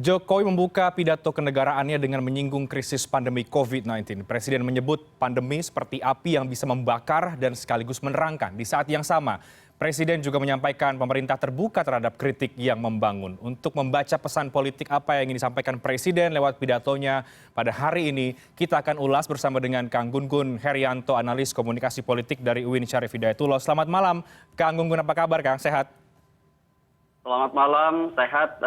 Jokowi membuka pidato kenegaraannya dengan menyinggung krisis pandemi COVID-19. Presiden menyebut pandemi seperti api yang bisa membakar dan sekaligus menerangkan. Di saat yang sama, Presiden juga menyampaikan pemerintah terbuka terhadap kritik yang membangun. Untuk membaca pesan politik apa yang ingin disampaikan Presiden lewat pidatonya pada hari ini, kita akan ulas bersama dengan Kang Gun-Gun Herianto, analis komunikasi politik dari UIN Syarif Hidayatullah. Selamat malam, Kang Gun-Gun, apa kabar, Kang? Sehat? Selamat malam, sehat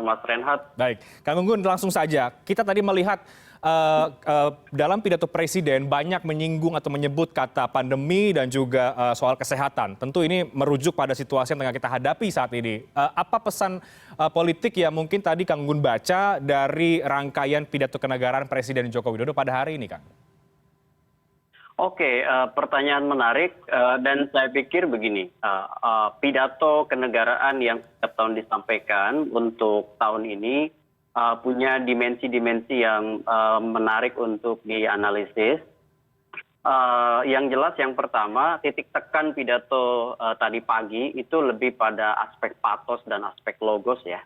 Mas Renhat. Baik, Kang Gunggun, langsung saja. Kita tadi melihat dalam pidato Presiden banyak menyinggung atau menyebut kata pandemi dan juga soal kesehatan. Tentu ini merujuk pada situasi yang tengah kita hadapi saat ini. Apa pesan politik yang mungkin tadi Kang Gunggun baca dari rangkaian pidato kenegaraan Presiden Joko Widodo pada hari ini, Kang? Oke, pertanyaan menarik dan saya pikir begini, pidato kenegaraan yang setiap tahun disampaikan untuk tahun ini punya dimensi-dimensi yang menarik untuk dianalisis. Yang jelas yang pertama, titik tekan pidato tadi pagi itu lebih pada aspek patos dan aspek logos ya.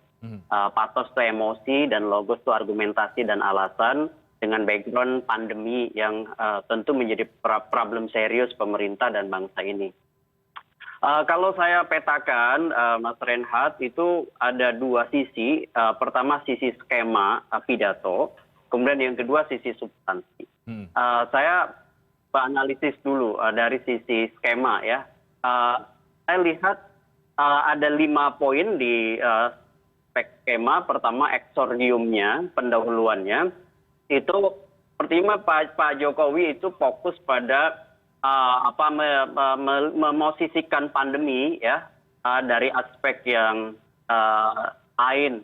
Patos itu emosi dan logos itu argumentasi dan alasan, dengan background pandemi yang tentu menjadi problem serius pemerintah dan bangsa ini. Kalau saya petakan, Mas Renhat, itu ada dua sisi. Pertama sisi skema pidato, kemudian yang kedua sisi substansi. Saya analisis dulu dari sisi skema ya. Saya lihat ada 5 poin di skema. Pertama eksordiumnya, pendahuluannya. Itu pertama Pak Jokowi itu fokus pada memosisikan pandemi ya dari aspek yang lain,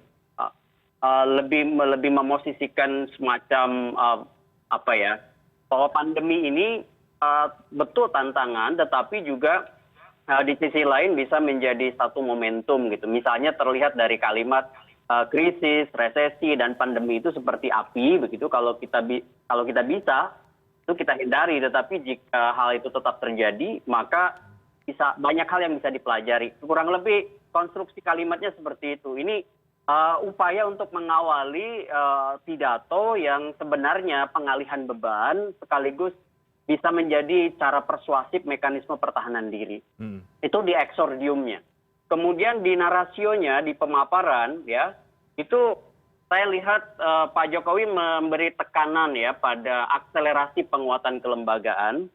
lebih memosisikan semacam bahwa pandemi ini betul tantangan, tetapi juga di sisi lain bisa menjadi satu momentum gitu. Misalnya terlihat dari kalimat krisis, resesi, dan pandemi itu seperti api begitu. Kalau kita bisa itu kita hindari, tetapi jika hal itu tetap terjadi maka bisa banyak hal yang bisa dipelajari. Kurang lebih konstruksi kalimatnya seperti itu. Ini upaya untuk mengawali pidato yang sebenarnya pengalihan beban sekaligus bisa menjadi cara persuasif mekanisme pertahanan diri. Itu di eksordiumnya. Kemudian di narasionya, di pemaparan ya, itu saya lihat Pak Jokowi memberi tekanan ya pada akselerasi penguatan kelembagaan.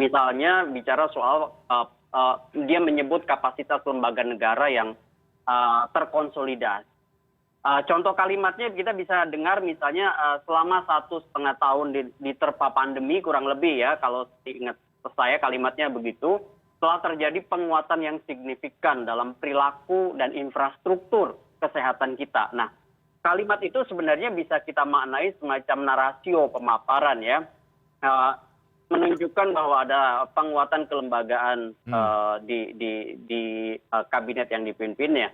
Misalnya bicara soal dia menyebut kapasitas lembaga negara yang terkonsolidasi. Contoh kalimatnya kita bisa dengar misalnya selama 1,5 tahun diterpa pandemi kurang lebih ya, kalau ingat saya kalimatnya begitu. Telah terjadi penguatan yang signifikan dalam perilaku dan infrastruktur kesehatan kita. Nah, kalimat itu sebenarnya bisa kita maknai semacam narasio pemaparan ya, menunjukkan bahwa ada penguatan kelembagaan di kabinet yang dipimpinnya.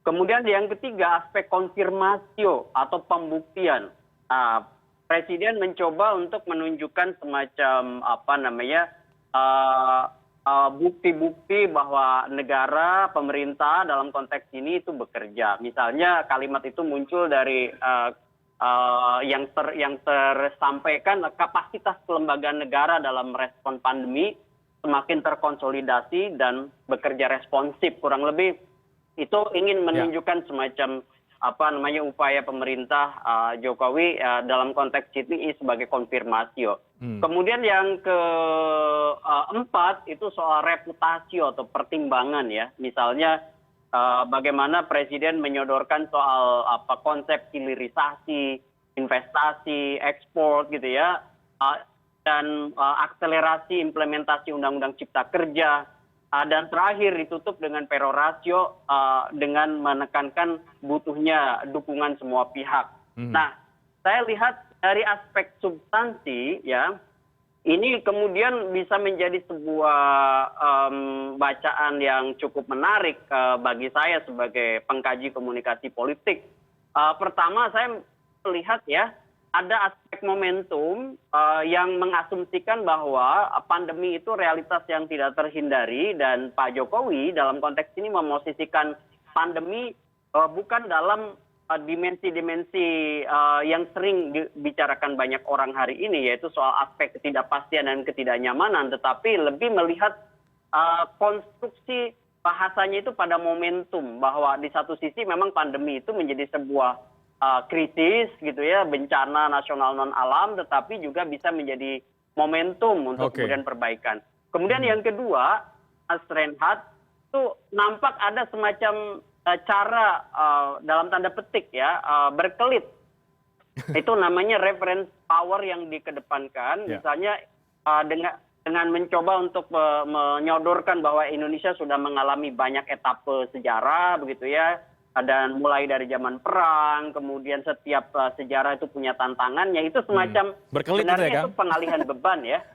Kemudian yang ketiga, aspek konfirmasio atau pembuktian. Presiden mencoba untuk menunjukkan semacam bukti-bukti bahwa negara, pemerintah dalam konteks ini itu bekerja. Misalnya kalimat itu muncul dari yang tersampaikan, kapasitas kelembagaan negara dalam respon pandemi semakin terkonsolidasi dan bekerja responsif. Kurang lebih itu ingin menunjukkan semacam upaya pemerintah Jokowi dalam konteks ini sebagai konfirmasi. Kemudian yang keempat itu soal reputasi atau pertimbangan ya. Misalnya bagaimana Presiden menyodorkan soal konsep hilirisasi, investasi, ekspor gitu ya, dan akselerasi implementasi Undang-Undang Cipta Kerja. Dan terakhir ditutup dengan perorasio dengan menekankan butuhnya dukungan semua pihak. Nah, saya lihat dari aspek substansi ya, ini kemudian bisa menjadi sebuah bacaan yang cukup menarik bagi saya sebagai pengkaji komunikasi politik. Pertama saya melihat ya, ada aspek momentum yang mengasumsikan bahwa pandemi itu realitas yang tidak terhindari, dan Pak Jokowi dalam konteks ini memosisikan pandemi bukan dalam dimensi-dimensi yang sering dibicarakan banyak orang hari ini, yaitu soal aspek ketidakpastian dan ketidaknyamanan, tetapi lebih melihat konstruksi bahasanya itu pada momentum, bahwa di satu sisi memang pandemi itu menjadi sebuah krisis gitu ya, bencana nasional non alam, tetapi juga bisa menjadi momentum untuk kemudian perbaikan. Kemudian yang kedua, Mas Reinhardt, itu nampak ada semacam cara dalam tanda petik ya berkelit. Itu namanya reference power yang dikedepankan, misalnya dengan mencoba untuk menyodorkan bahwa Indonesia sudah mengalami banyak etape sejarah begitu ya, dan mulai dari zaman perang, kemudian setiap sejarah itu punya tantangannya, itu semacam sebenarnya itu pengalihan beban ya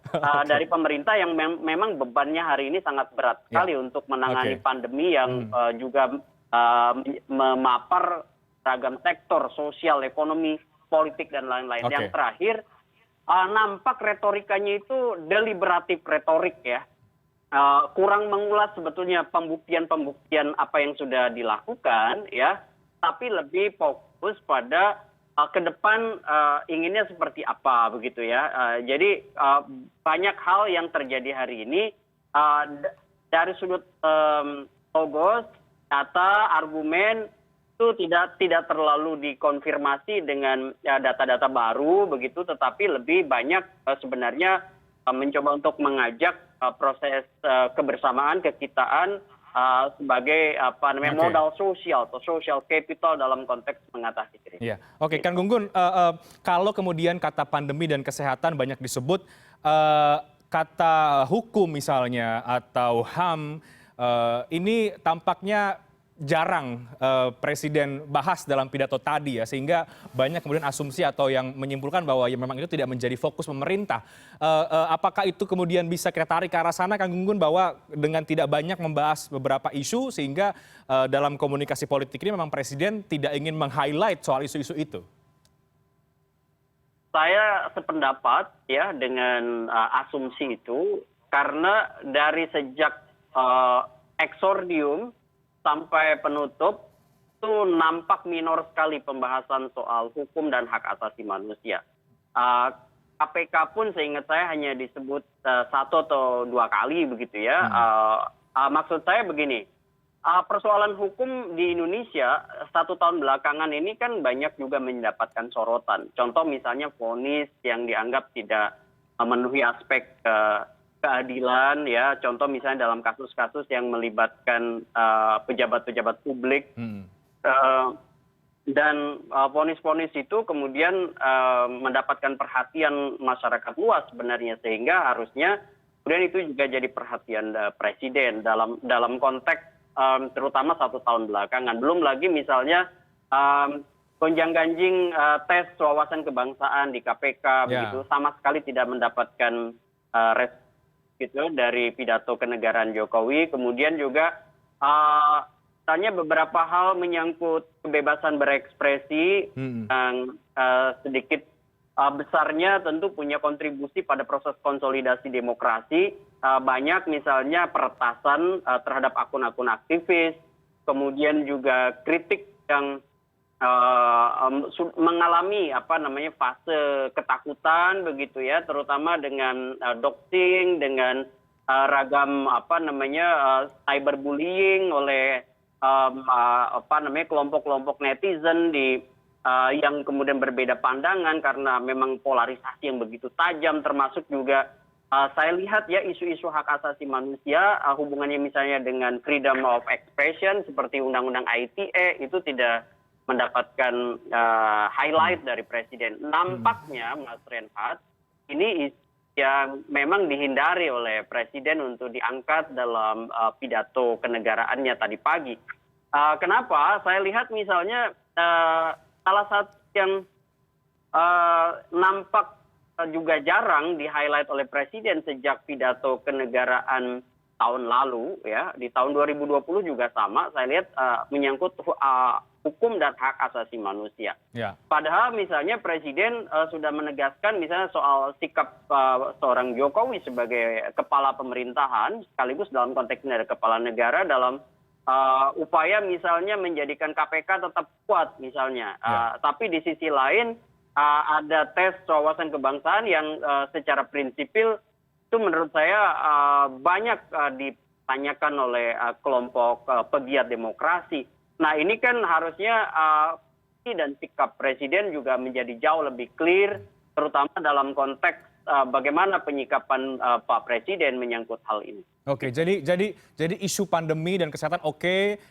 dari pemerintah yang memang bebannya hari ini sangat berat sekali untuk menangani pandemi yang juga memapar ragam sektor sosial, ekonomi, politik dan lain-lain. Yang terakhir, nampak retorikanya itu deliberatif retorik ya, kurang mengulas sebetulnya pembuktian apa yang sudah dilakukan ya, tapi lebih fokus pada ke depan inginnya seperti apa begitu ya. Jadi banyak hal yang terjadi hari ini dari sudut logos, data, argumen itu tidak terlalu dikonfirmasi dengan data-data baru begitu, tetapi lebih banyak sebenarnya mencoba untuk mengajak proses kebersamaan, kekitaan sebagai modal sosial atau social capital dalam konteks mengatasi krisis. Iya, oke, Kang Gunggun, kalau kemudian kata pandemi dan kesehatan banyak disebut, kata hukum misalnya atau HAM ini tampaknya jarang Presiden bahas dalam pidato tadi ya, sehingga banyak kemudian asumsi atau yang menyimpulkan bahwa ya memang itu tidak menjadi fokus pemerintah. Apakah itu kemudian bisa kita tarik ke arah sana, Kang Gunggun, bahwa dengan tidak banyak membahas beberapa isu sehingga dalam komunikasi politik ini memang Presiden tidak ingin meng-highlight soal isu-isu itu? Saya sependapat ya dengan asumsi itu, karena dari sejak eksordium sampai penutup itu nampak minor sekali pembahasan soal hukum dan hak asasi manusia. KPK pun seingat saya hanya disebut 1 atau 2 kali begitu ya. Maksud saya begini, persoalan hukum di Indonesia 1 tahun belakangan ini kan banyak juga mendapatkan sorotan. Contoh misalnya vonis yang dianggap tidak memenuhi aspek keadilan ya, contoh misalnya dalam kasus-kasus yang melibatkan pejabat-pejabat publik, dan vonis-vonis itu kemudian mendapatkan perhatian masyarakat luas sebenarnya, sehingga harusnya kemudian itu juga jadi perhatian Presiden dalam konteks terutama 1 tahun belakangan. Belum lagi misalnya gonjang-ganjing tes wawasan kebangsaan di KPK begitu, sama sekali tidak mendapatkan respon gitu dari pidato kenegaraan Jokowi. Kemudian juga misalnya beberapa hal menyangkut kebebasan berekspresi yang sedikit besarnya tentu punya kontribusi pada proses konsolidasi demokrasi. Banyak misalnya peretasan terhadap akun-akun aktivis, kemudian juga kritik yang mengalami fase ketakutan begitu ya, terutama dengan doxing, dengan ragam cyberbullying oleh kelompok-kelompok netizen yang kemudian berbeda pandangan karena memang polarisasi yang begitu tajam, termasuk juga saya lihat ya isu-isu hak asasi manusia hubungannya misalnya dengan freedom of expression seperti undang-undang ITE itu tidak mendapatkan highlight dari Presiden. Nampaknya Mas Reinhardt, ini yang memang dihindari oleh Presiden untuk diangkat dalam pidato kenegaraannya tadi pagi. Kenapa? Saya lihat misalnya salah satu yang nampak juga jarang di-highlight oleh Presiden sejak pidato kenegaraan tahun lalu ya, di tahun 2020 juga sama, saya lihat menyangkut hukum dan hak asasi manusia. Padahal misalnya Presiden sudah menegaskan misalnya soal sikap seorang Jokowi sebagai kepala pemerintahan, sekaligus dalam konteks ini ada kepala negara dalam upaya misalnya menjadikan KPK tetap kuat misalnya. Tapi di sisi lain ada tes wawasan kebangsaan yang secara prinsipil itu menurut saya banyak ditanyakan oleh kelompok pegiat demokrasi. Nah ini kan harusnya dan sikap presiden juga menjadi jauh lebih clear, terutama dalam konteks bagaimana penyikapan Pak Presiden menyangkut hal ini. Oke, jadi isu pandemi dan kesehatan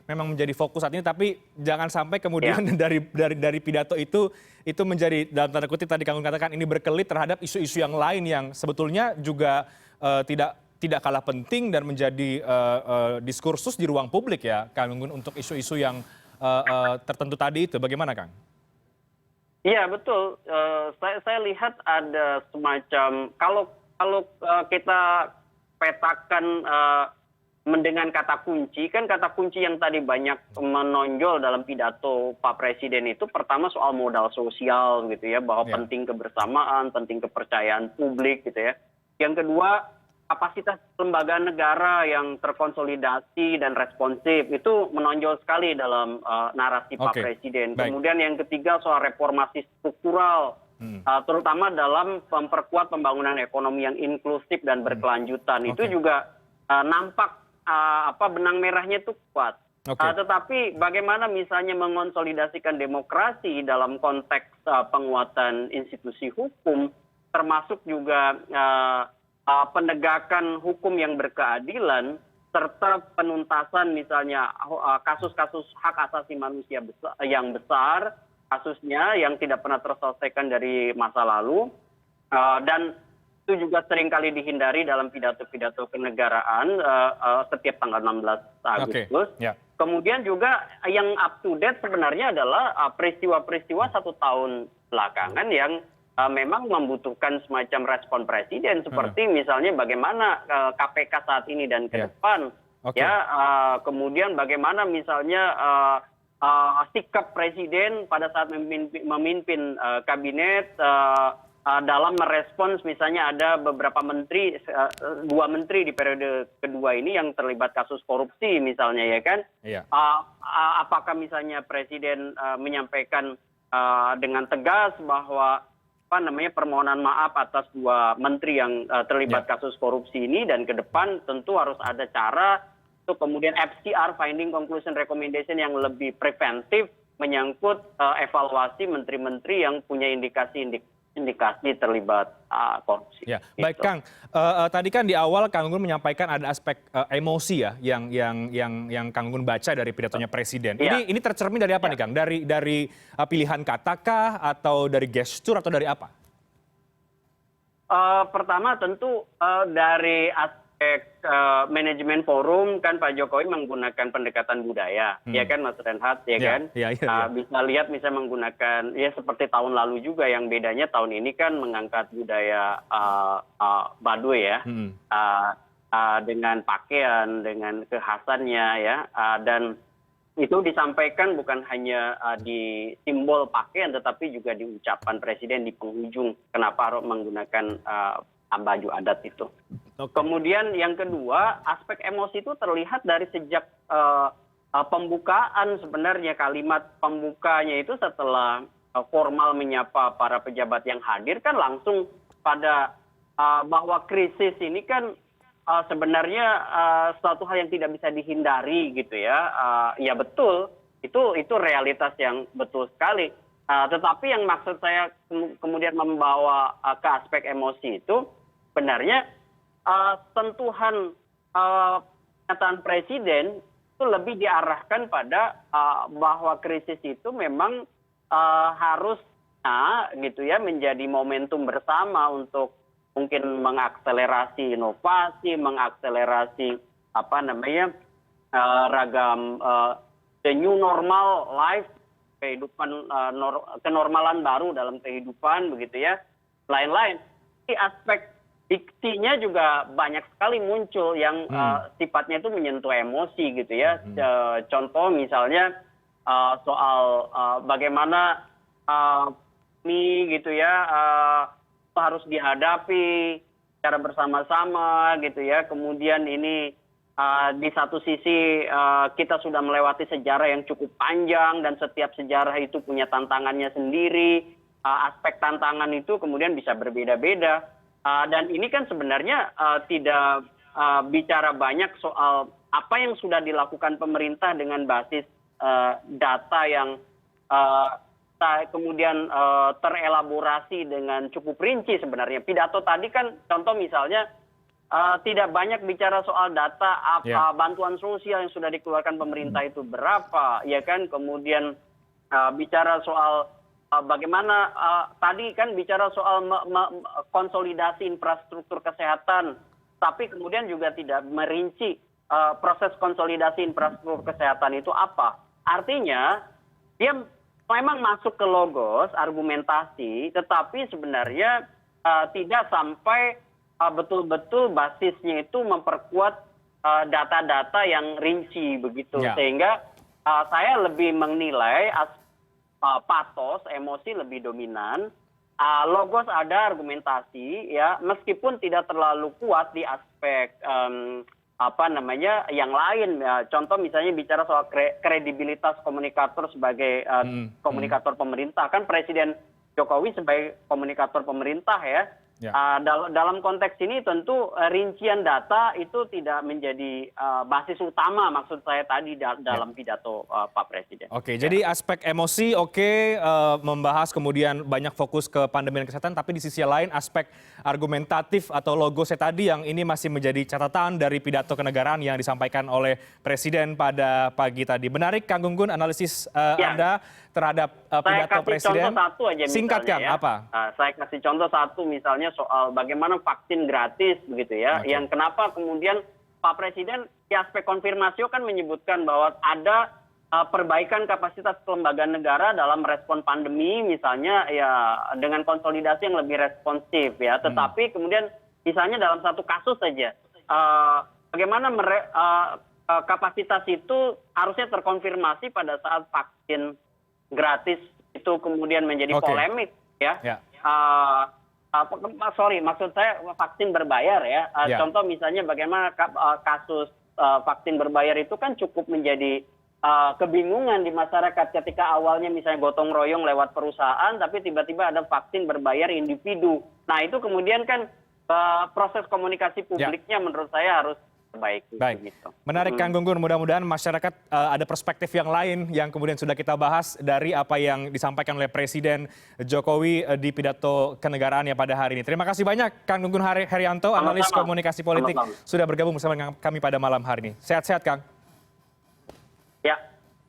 memang menjadi fokus saat ini, tapi jangan sampai kemudian dari pidato itu menjadi dalam tanda kutip tadi Kang Gun katakan ini berkelit terhadap isu-isu yang lain yang sebetulnya juga tidak kalah penting dan menjadi diskursus di ruang publik ya Kang Gun untuk isu-isu yang tertentu tadi itu. Bagaimana Kang? Iya betul. Saya lihat ada semacam kalau kita petakan dengan kata kunci, kan kata kunci yang tadi banyak menonjol dalam pidato Pak Presiden itu pertama soal modal sosial gitu ya, bahwa penting kebersamaan, penting kepercayaan publik gitu ya. Yang kedua kapasitas lembaga negara yang terkonsolidasi dan responsif itu menonjol sekali dalam narasi Pak Presiden. Kemudian yang ketiga soal reformasi struktural, terutama dalam memperkuat pembangunan ekonomi yang inklusif dan berkelanjutan. Itu juga nampak benang merahnya itu kuat. Tetapi bagaimana misalnya mengonsolidasikan demokrasi dalam konteks penguatan institusi hukum, termasuk juga penegakan hukum yang berkeadilan serta penuntasan misalnya kasus-kasus hak asasi manusia yang besar kasusnya yang tidak pernah terselesaikan dari masa lalu dan itu juga seringkali dihindari dalam pidato-pidato kenegaraan setiap tanggal 16 Agustus. Kemudian juga yang up to date sebenarnya adalah peristiwa-peristiwa 1 tahun belakangan yang memang membutuhkan semacam respon presiden seperti misalnya bagaimana KPK saat ini dan ke depan kemudian bagaimana misalnya sikap presiden pada saat memimpin kabinet dalam merespons misalnya ada beberapa menteri 2 menteri di periode kedua ini yang terlibat kasus korupsi misalnya ya kan. Apakah misalnya presiden menyampaikan dengan tegas bahwa permohonan maaf atas 2 menteri yang terlibat kasus korupsi ini dan ke depan tentu harus ada cara untuk kemudian FCR finding conclusion recommendation yang lebih preventif menyangkut evaluasi menteri-menteri yang punya indikasi terlibat korupsi. Baik Kang, tadi kan di awal Kang Gun menyampaikan ada aspek emosi ya yang Kang Gun baca dari pidatonya Presiden. Ini tercermin dari apa nih Kang? Dari pilihan katakah atau dari gestur atau dari apa? Pertama tentu dari aspek manajemen forum kan Pak Jokowi menggunakan pendekatan budaya, ya kan Mas Renhat, ya kan? Bisa lihat misalnya menggunakan ya seperti tahun lalu juga yang bedanya tahun ini kan mengangkat budaya Baduy ya, dengan pakaian, dengan kekhasannya ya, dan itu disampaikan bukan hanya di simbol pakaian tetapi juga di ucapan presiden di penghujung kenapa harus menggunakan baju adat itu. Kemudian yang kedua, aspek emosi itu terlihat dari sejak pembukaan sebenarnya kalimat pembukanya itu setelah formal menyapa para pejabat yang hadir kan langsung pada bahwa krisis ini kan sebenarnya suatu hal yang tidak bisa dihindari gitu ya. Ya betul, itu realitas yang betul sekali. Tetapi yang maksud saya kemudian membawa ke aspek emosi itu sebenarnya sentuhan pernyataan presiden itu lebih diarahkan pada bahwa krisis itu memang harusnya gitu ya menjadi momentum bersama untuk mungkin mengakselerasi inovasi, mengakselerasi ragam the new normal life, kehidupan kenormalan baru dalam kehidupan begitu ya. Lain-lain. Di aspek diksinya juga banyak sekali muncul yang sifatnya itu menyentuh emosi gitu ya. Contoh misalnya soal bagaimana ini gitu ya harus dihadapi secara bersama-sama gitu ya. Kemudian ini Di satu sisi kita sudah melewati sejarah yang cukup panjang dan setiap sejarah itu punya tantangannya sendiri. Aspek tantangan itu kemudian bisa berbeda-beda. Dan ini kan sebenarnya tidak bicara banyak soal apa yang sudah dilakukan pemerintah dengan basis data yang kemudian terelaborasi dengan cukup rinci sebenarnya. Pidato tadi kan contoh misalnya tidak banyak bicara soal data apa bantuan sosial yang sudah dikeluarkan pemerintah itu berapa, ya kan. Kemudian bicara soal bagaimana tadi kan bicara soal konsolidasi infrastruktur kesehatan, tapi kemudian juga tidak merinci proses konsolidasi infrastruktur kesehatan itu apa. Artinya dia memang masuk ke logos argumentasi, tetapi sebenarnya tidak sampai betul-betul basisnya itu memperkuat data-data yang rinci begitu. Sehingga saya lebih menilai patos, emosi lebih dominan. Logos ada argumentasi, ya, meskipun tidak terlalu kuat di aspek yang lain. Contoh misalnya bicara soal kredibilitas komunikator sebagai komunikator pemerintah. Kan Presiden Jokowi sebagai komunikator pemerintah, ya. Dalam konteks ini tentu rincian data itu tidak menjadi basis utama maksud saya tadi dalam pidato Pak Presiden. Oke, jadi aspek emosi membahas kemudian banyak fokus ke pandemi dan kesehatan, tapi di sisi lain aspek argumentatif atau logosnya tadi yang ini masih menjadi catatan dari pidato kenegaraan yang disampaikan oleh Presiden pada pagi tadi. Menarik, Kang Gunggun, analisis Anda terhadap pidato Presiden. Saya kasih contoh satu aja misalnya. Singkat, Kang, apa? Saya kasih contoh satu misalnya soal bagaimana vaksin gratis begitu ya. Yang kenapa kemudian Pak Presiden di aspek konfirmasi kan menyebutkan bahwa ada perbaikan kapasitas kelembagaan negara dalam respon pandemi misalnya ya dengan konsolidasi yang lebih responsif ya. Tetapi kemudian misalnya dalam satu kasus saja bagaimana kapasitas itu harusnya terkonfirmasi pada saat vaksin gratis itu kemudian menjadi polemik ya. Maksud saya vaksin berbayar ya. Contoh misalnya bagaimana kasus vaksin berbayar itu kan cukup menjadi kebingungan di masyarakat ketika awalnya misalnya gotong royong lewat perusahaan, tapi tiba-tiba ada vaksin berbayar individu. Nah itu kemudian kan proses komunikasi publiknya menurut saya harus perbaiki. Baik, gitu. Menarik Kang Gunggun, mudah-mudahan masyarakat ada perspektif yang lain yang kemudian sudah kita bahas dari apa yang disampaikan oleh Presiden Jokowi di pidato kenegaraannya pada hari ini. Terima kasih banyak Kang Gunggun Herianto, analis komunikasi politik, sudah bergabung bersama kami pada malam hari ini. Sehat-sehat, Kang. Ya.